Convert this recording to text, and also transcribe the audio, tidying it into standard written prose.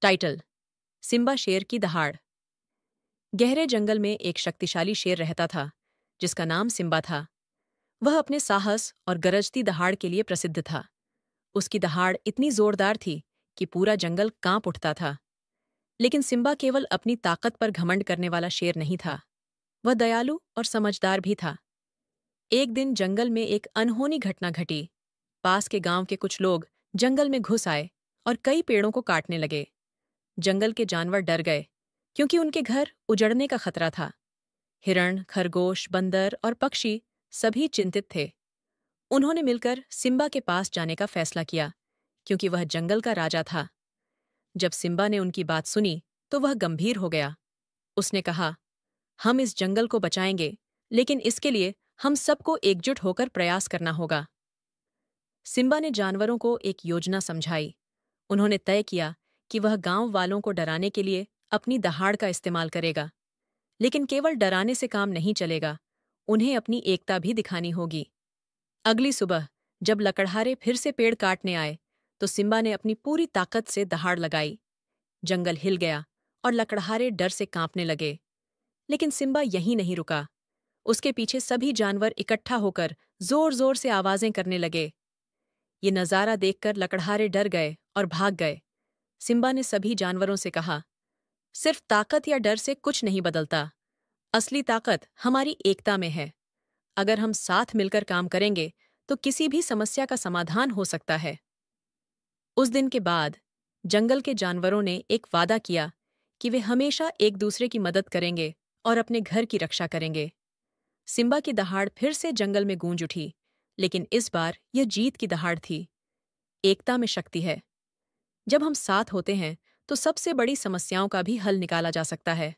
Title: Simba शेर की दहाड़। गहरे जंगल में एक शक्तिशाली शेर रहता था जिसका नाम सिम्बा था। वह अपने साहस और गरजती दहाड़ के लिए प्रसिद्ध था। उसकी दहाड़ इतनी जोरदार थी कि पूरा जंगल कांप उठता था। लेकिन सिम्बा केवल अपनी ताकत पर घमंड करने वाला शेर नहीं था। वह दयालु और समझदार भी था। एक दिन जंगल में एक अनहोनी घटना घटी। पास के गांव के कुछ लोग जंगल में घुस आए और कई पेड़ों को काटने लगे। जंगल के जानवर डर गए क्योंकि उनके घर उजड़ने का खतरा था। हिरण, खरगोश, बंदर और पक्षी सभी चिंतित थे। उन्होंने मिलकर सिम्बा के पास जाने का फैसला किया क्योंकि वह जंगल का राजा था। जब सिम्बा ने उनकी बात सुनी तो वह गंभीर हो गया। उसने कहा, हम इस जंगल को बचाएंगे, लेकिन इसके लिए हम सबको एकजुट होकर प्रयास करना होगा। सिम्बा ने जानवरों को एक योजना समझाई। उन्होंने तय किया कि वह गांव वालों को डराने के लिए अपनी दहाड़ का इस्तेमाल करेगा। लेकिन केवल डराने से काम नहीं चलेगा, उन्हें अपनी एकता भी दिखानी होगी। अगली सुबह जब लकड़हारे फिर से पेड़ काटने आए तो सिम्बा ने अपनी पूरी ताकत से दहाड़ लगाई। जंगल हिल गया और लकड़हारे डर से कांपने लगे। लेकिन सिम्बा यहीं नहीं रुका। उसके पीछे सभी जानवर इकट्ठा होकर जोर जोर से आवाजें करने लगे। ये नज़ारा देखकर लकड़हारे डर गए और भाग गए। सिम्बा ने सभी जानवरों से कहा, सिर्फ ताकत या डर से कुछ नहीं बदलता। असली ताकत हमारी एकता में है। अगर हम साथ मिलकर काम करेंगे तो किसी भी समस्या का समाधान हो सकता है। उस दिन के बाद जंगल के जानवरों ने एक वादा किया कि वे हमेशा एक दूसरे की मदद करेंगे और अपने घर की रक्षा करेंगे। सिम्बा की दहाड़ फिर से जंगल में गूंज उठी, लेकिन इस बार यह जीत की दहाड़ थी। एकता में शक्ति है। जब हम साथ होते हैं तो सबसे बड़ी समस्याओं का भी हल निकाला जा सकता है।